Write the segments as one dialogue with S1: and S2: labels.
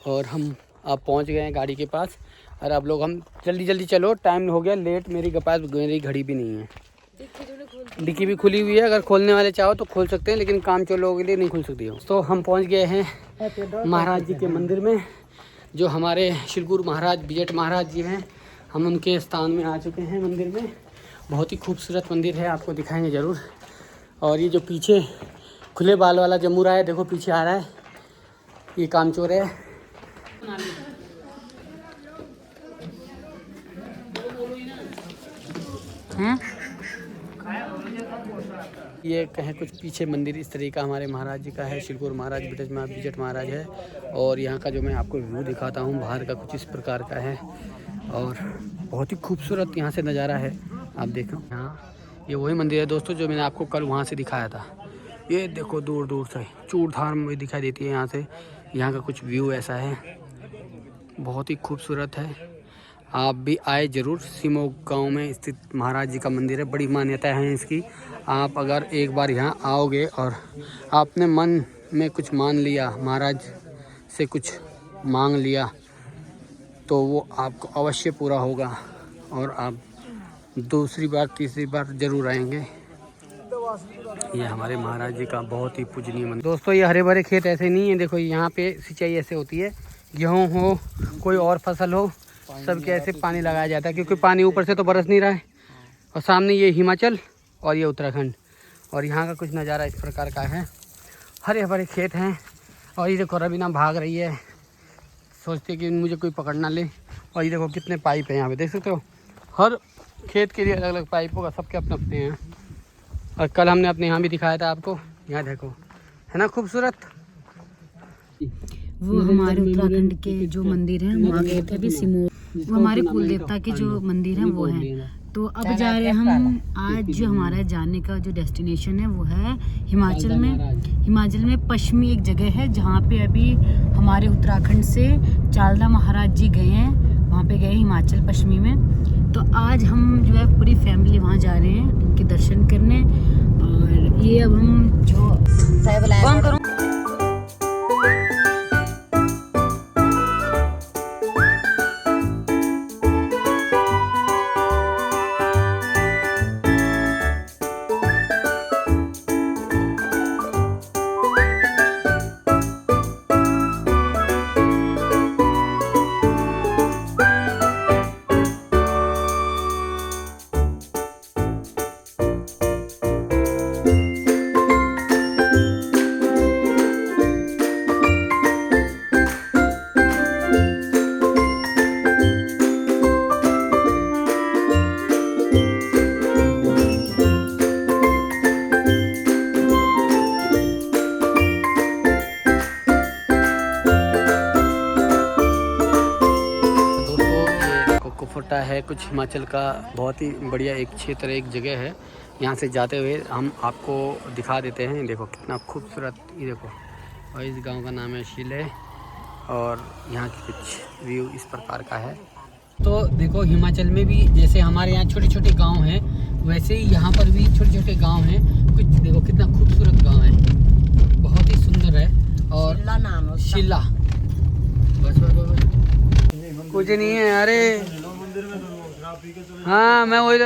S1: और हम अब पहुंच गए हैं गाड़ी के पास। और अब लोग हम जल्दी जल्दी चलो, टाइम हो गया लेट। मेरी पास मेरी घड़ी भी नहीं है, डिक्की भी खुली हुई है। अगर खोलने वाले चाहो तो खोल सकते हैं, लेकिन काम चोर लोगों के लिए नहीं खुल सकती हो। तो हम पहुंच गए हैं महाराज जी के मंदिर में, जो हमारे श्री गुरु महाराज बिजट महाराज जी हैं। हम उनके स्थान में आ चुके हैं मंदिर में। बहुत ही खूबसूरत मंदिर है, आपको दिखाएंगे ज़रूर। और ये जो पीछे खुले बाल वाला जमुरा है, देखो पीछे आ रहा है, ये कामचोर है। ये कहें कुछ पीछे मंदिर इस तरह का हमारे महाराज जी का है, श्री गुरु महाराज बिजट महाराज है। और यहाँ का जो मैं आपको व्यू दिखाता हूँ बाहर का, कुछ इस प्रकार का है। और बहुत ही खूबसूरत यहाँ से नज़ारा है, आप देखो। यहाँ ये वही मंदिर है दोस्तों जो मैंने आपको कल वहाँ से दिखाया था। ये देखो दूर दूर से चूड़धार भी दिखाई देती है यहाँ से। यहाँ का कुछ व्यू ऐसा है, बहुत ही खूबसूरत है। आप भी आए ज़रूर। सिमो गांव में स्थित महाराज जी का मंदिर है, बड़ी मान्यता है इसकी। आप अगर एक बार यहाँ आओगे और आपने मन में कुछ मान लिया, महाराज से कुछ मांग लिया, तो वो आपको अवश्य पूरा होगा और आप दूसरी बार तीसरी बार ज़रूर आएंगे। ये हमारे महाराज जी का बहुत ही पूजनीय मंदिर। दोस्तों ये हरे भरे खेत ऐसे नहीं है, देखो यहाँ पे सिंचाई ऐसे होती है। गेहूँ हो, कोई और फसल हो, सबके ऐसे पानी लगाया जाता है, क्योंकि पानी ऊपर से तो बरस नहीं रहा है। और सामने ये हिमाचल और ये उत्तराखंड, और यहाँ का कुछ नज़ारा इस प्रकार का है। हरे भरे खेत हैं। और ये देखो रवीना भाग रही है, सोचती है कि मुझे कोई पकड़ ना ले। और ये देखो कितने पाइप हैं यहाँ पे, देख सकते हो। हर खेत के लिए अलग अलग पाइप होगा, सबके अपने अपने हैं। और कल हमने अपने यहाँ भी दिखाया था आपको, यहाँ देखो, है ना खूबसूरत।
S2: वो हमारे उत्तराखंड के जो मंदिर हैं वहाँ गए थे अभी सिमो, वो हमारे कुल देवता के जो मंदिर हैं वो हैं। तो अब जा रहे हैं हम। आज जो हमारा जाने का जो डेस्टिनेशन है वो है हिमाचल में। हिमाचल में पश्चिमी एक जगह है जहाँ पे अभी हमारे उत्तराखंड से चालदा महाराज जी गए हैं, वहाँ पे गए हिमाचल पश्चिमी में। तो आज हम जो है पूरी फैमिली वहाँ जा रहे हैं उनके दर्शन करने। और ये अब हम जो करूँ
S1: है कुछ हिमाचल का बहुत ही बढ़िया एक क्षेत्र, एक जगह है। यहाँ से जाते हुए हम आपको दिखा देते हैं। देखो कितना खूबसूरत, ये देखो। और इस गांव का नाम है शीले, और यहाँ की कुछ व्यू इस प्रकार का है। तो देखो हिमाचल में भी जैसे हमारे यहाँ छोटे छोटे गांव हैं, वैसे ही यहाँ पर भी छोटे छोटे गांव हैं। कुछ देखो कितना खूबसूरत गांव है, बहुत ही सुंदर है। और शीला नाम है, शीला। बस कुछ नहीं है। अरे हाँ मैं वही तो,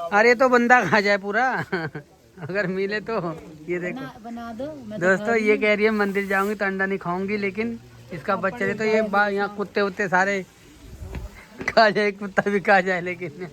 S1: अरे तो बंदा खा जाए पूरा अगर मिले तो। ये देखो
S2: बना दो।
S1: दोस्तों, ये कह रही है मंदिर जाऊंगी तो अंडा नहीं खाऊंगी, लेकिन इसका बच्चा है तो ये यहाँ कुत्ते उत्ते सारे खा जाए, कुत्ता भी खा जाए, लेकिन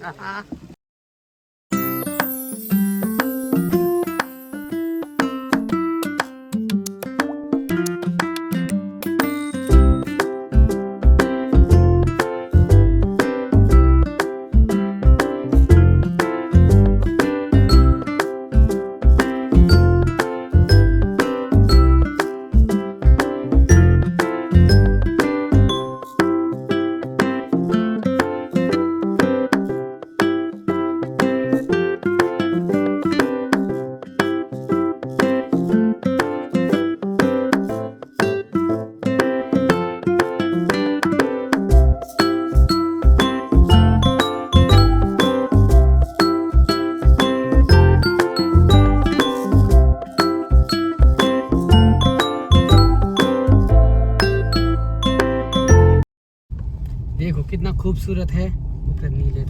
S1: देखो कितना खूबसूरत है, ऊपर नीले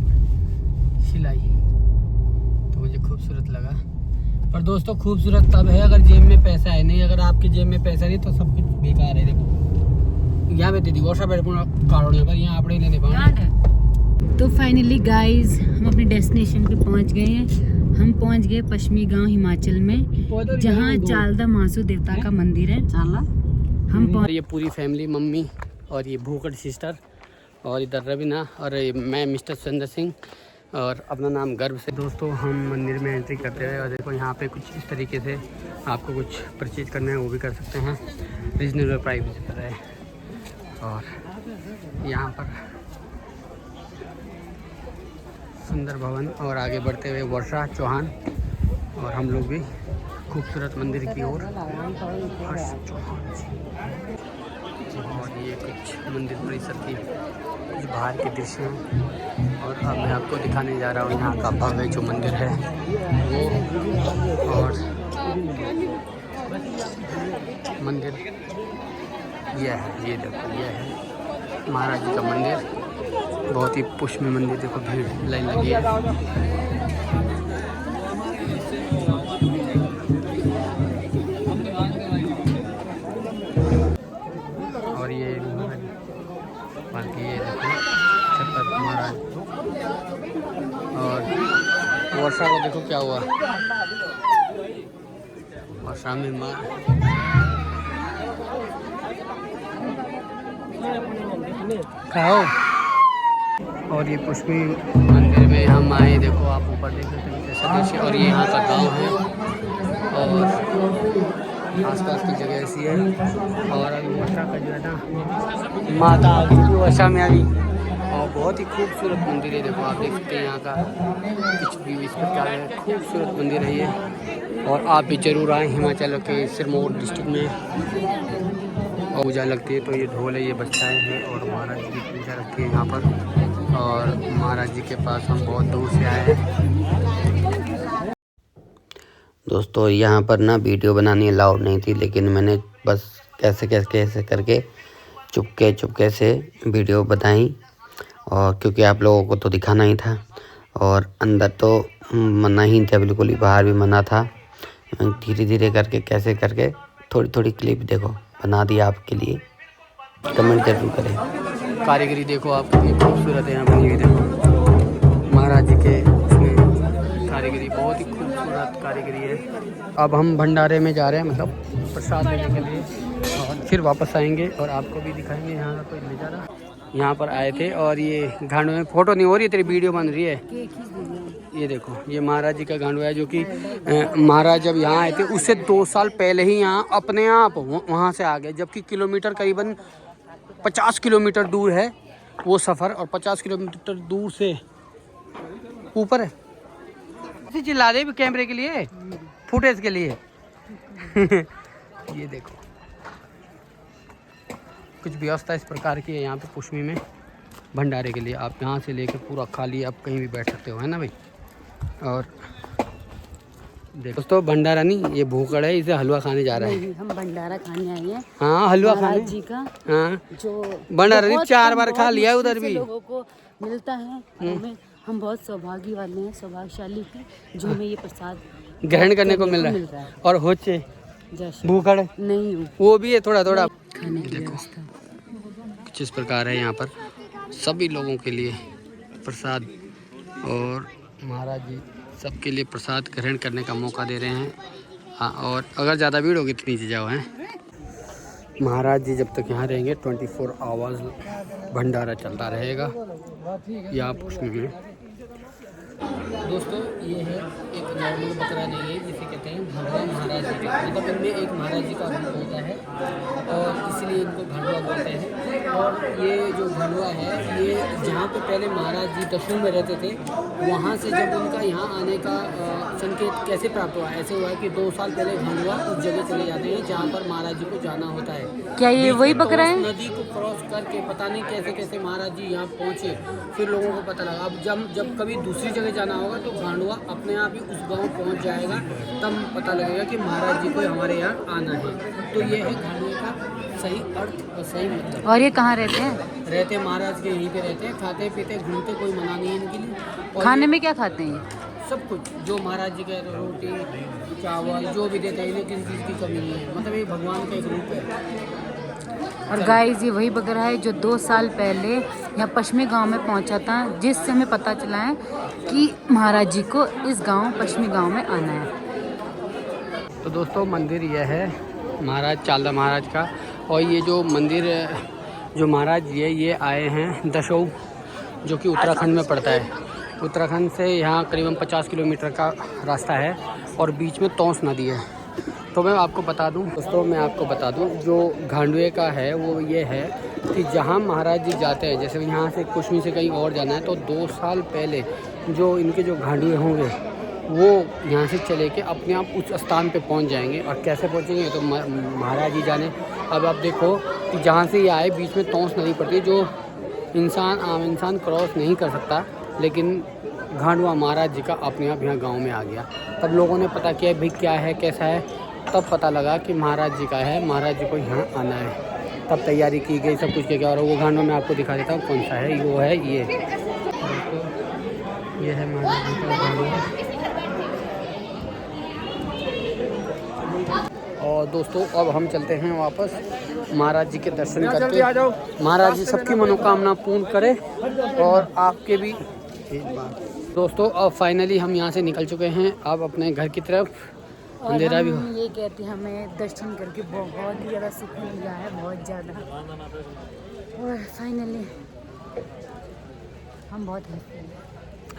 S1: सिलाई, तो मुझे खूबसूरत लगा। पर दोस्तों खूबसूरत तब है अगर जेब में पैसा है, नहीं अगर आपकी जेब में पैसा नहीं तो सब कुछ बेकार है। देखो यहाँ पे दीदी वर्षा बैठ कारण पर यहाँ आपने लेने पाए।
S2: तो फाइनली गाइस हम अपने डेस्टिनेशन पे पहुंच गए हैं। हम पहुंच गए पश्चिमी गांव हिमाचल में, जहां चालदा मासू देवता का मंदिर है। हम
S1: ये पूरी फैमिली, मम्मी और ये भूकड़ सिस्टर और इधर रवीना और मैं मिस्टर सुरेंद्र सिंह और अपना नाम गर्व से। दोस्तों हम मंदिर में एंट्री करते हैं और देखो यहाँ पे कुछ इस तरीके से आपको कुछ परचेज करना है वो भी कर सकते हैं, रीजनेबल प्राइस पर है। और यहाँ पर सुंदर भवन और आगे बढ़ते हुए वर्षा चौहान और हम लोग भी खूबसूरत मंदिर की ओर। हर्ष चौहान जी, और ये कुछ मंदिर परिसर की कुछ बाहर के दृश्य हैं। और अब मैं आपको दिखाने जा रहा हूँ यहाँ का भव्य जो मंदिर है वो। और मंदिर यह है, ये देखो ये है महाराज जी का मंदिर, बहुत ही पुष्पी मंदिर। देखो भीड़ लाइन लगी है। और ये बाकी ये देखो छत्रपति महाराज। और वर्षा को देखो क्या हुआ, वर्षा में खाओ। और ये पुष्पी मंदिर में हम आए, देखो आप ऊपर देख सकते हैं कैसा दृश्य। और ये यहाँ का गांव है और आसपास की जगह ऐसी है। और अभी वर्षा का जो है ना माता आ गई, वर्षा में आ गई। और बहुत ही खूबसूरत मंदिर है, देखो आप देख सकते हैं यहाँ का कुछ व्यू इस प्रकार है। खूबसूरत मंदिर है ये, और आप भी जरूर आएँ हिमाचल के सिरमौर डिस्ट्रिक्ट में। और पूजा लगती है तो ये ढोल है, ये बजताएँ हैं और महाराज जी की पूजा रखती है यहाँ पर। और महाराज जी के पास हम बहुत दूर से आए हैं।
S3: दोस्तों यहाँ पर ना वीडियो बनानी अलाउड नहीं थी, लेकिन मैंने बस कैसे करके चुपके से वीडियो बनाई, और क्योंकि आप लोगों को तो दिखाना ही था। और अंदर तो मना ही था, बिल्कुल ही बाहर भी मना था। धीरे करके कैसे करके थोड़ी क्लिप देखो बना दी आपके लिए, कमेंट जरूर करें।
S1: कारीगरी देखो आप कितनी खूबसूरत है यहाँ बनी हुई। देखो महाराज जी के उसमें कारीगरी बहुत ही खूबसूरत कारीगरी है। अब हम भंडारे में जा रहे हैं, मतलब प्रसाद लेने के लिए, और फिर वापस आएंगे और आपको भी दिखाएंगे। यहाँ का कोई नज़ारा, यहाँ पर आए थे और ये घाटों में फ़ोटो नहीं हो रही, तेरी वीडियो बन रही है। ये देखो ये महाराज जी का गांडवा है, जो कि महाराज जब यहाँ आए थे उससे 2 साल पहले ही यहाँ अपने आप वहाँ से आ गए। जबकि किलोमीटर करीबन 50 किलोमीटर दूर है वो सफ़र, और 50 किलोमीटर दूर से ऊपर है। चिल्ला दे भी कैमरे के लिए, फुटेज के लिए। ये देखो कुछ व्यवस्था इस प्रकार की है यहाँ पे पुष्मी में भंडारे के लिए। आप यहाँ से लेकर पूरा खाली आप कहीं भी बैठ सकते हो, है ना भाई। और देखो दोस्तों भंडारा नहीं, ये भूकड़ है, इसे हलवा खाने जा रहे हैं।
S2: हम भंडारा खाने आए हैं।
S1: हाँ हलवा खाने
S2: जी का,
S1: हाँ
S2: जो
S1: भंडारा नहीं 4 बार खा लिया उधर भी।
S2: लोगों को मिलता है, हम बहुत सौभाग्य वाले हैं, सौभाग्यशाली हैं जो हमें ये प्रसाद
S1: ग्रहण करने को मिल रहा है। और होचे भूखड़
S2: नहीं हूँ,
S1: वो भी है थोड़ा
S2: खाने की व्यवस्था
S1: कुछ इस प्रकार है यहाँ पर सभी लोगों के लिए प्रसाद। और महाराज जी सबके लिए प्रसाद ग्रहण करने का मौका दे रहे हैं। हाँ, और अगर ज़्यादा भीड़ होगी तो नीचे जाओ हैं। महाराज जी जब तक यहाँ रहेंगे 24 आवर्स भंडारा चलता रहेगा यहाँ पुष्मी में। दोस्तों ये है एक नॉर्मल बकरा नहीं है, जिसे कहते हैं घाटवा महाराज जी का, मतलब इनमें एक महाराज जी का रूप होता है और इसलिए इनको घाटवा बोलते हैं। और ये जो घाटवा है ये जहाँ पे पहले महाराज जी दशरथ में रहते थे, वहाँ से जब उनका यहाँ आने का संकेत कैसे प्राप्त हुआ, ऐसे हुआ कि 2 साल पहले घाटवा उस जगह चले जाते हैं जहाँ पर महाराज जी को जाना होता है।
S2: क्या ये वही बकरा है?
S1: नदी को क्रॉस करके पता नहीं कैसे महाराज जी यहाँ पहुँचे, फिर लोगों को पता लगा। अब जब कभी दूसरी जगह जाना होगा तो घाटवा अपने आप ही उस गांव पहुंच जाएगा, तब पता लगेगा कि महाराज जी को हमारे यहाँ आना है। तो ये है घाटवे का सही अर्थ और सही मतलब।
S2: और ये कहाँ रहते हैं?
S1: रहते महाराज के यहीं पे रहते हैं, खाते पीते घूमते, कोई मना नहीं है इनके लिए। और
S2: खाने में क्या खाते हैं ये?
S1: सब कुछ जो महाराज जी के, रोटी चावल जो भी देते हैं, इन्हें किसी चीज़ की कमी नहीं है। मतलब ये भगवान का एक रूप है।
S2: और गाइस ये वही बकरा है जो 2 साल पहले यहाँ पश्चिमी गांव में पहुंचा था, जिससे हमें पता चला है कि महाराज जी को इस गांव पश्चिमी गांव में आना है।
S1: तो दोस्तों मंदिर यह है महाराज चालदा महाराज का। और ये जो मंदिर जो महाराज जी है ये आए हैं दशों, जो कि उत्तराखंड में पड़ता है। उत्तराखंड से यहाँ करीबन 50 किलोमीटर का रास्ता है और बीच में तौंस नदी है। तो मैं आपको बता दूं दोस्तों, जो घांडुए का है वो ये है कि जहाँ महाराज जी जाते हैं, जैसे यहाँ से कुशमी से कहीं और जाना है तो 2 साल पहले जो इनके जो घांडुए होंगे वो यहाँ से चले के अपने आप उस स्थान पे पहुँच जाएंगे। और कैसे पहुँचेंगे तो महाराज जी जाने। अब आप देखो कि जहाँ से ये आए बीच में तौंस नदी पड़ती है, जो आम इंसान क्रॉस नहीं कर सकता, लेकिन घांडुआ महाराज जी का अपने आप यहाँ गाँव में आ गया। तब लोगों ने पता किया भाई क्या है कैसा है, तब पता लगा कि महाराज जी का है, महाराज जी को यहाँ आना है। तब तैयारी की गई, सब कुछ किया गया। और वो घांडुआ मैं आपको दिखा देता हूँ कौन सा है। वो है ये है महाराज जी का घांडुआ। और दोस्तों अब हम चलते हैं वापस महाराज जी के दर्शन करके। महाराज जी सबकी मनोकामना पूर्ण करें और आपके भी। दोस्तों अब फाइनली हम यहाँ से निकल चुके हैं अब अपने घर की तरफ। अंधेरा भी
S2: हम ये कहते हैं हमें दर्शन करके बहुत ही ज़्यादा सुकून मिला है, बहुत ज़्यादा। और फाइनली हम बहुत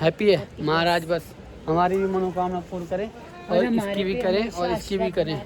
S1: हैप्पी है। महाराज बस हमारी भी मनोकामना पूर्ण करें और इसकी भी करें और इसकी भी करें।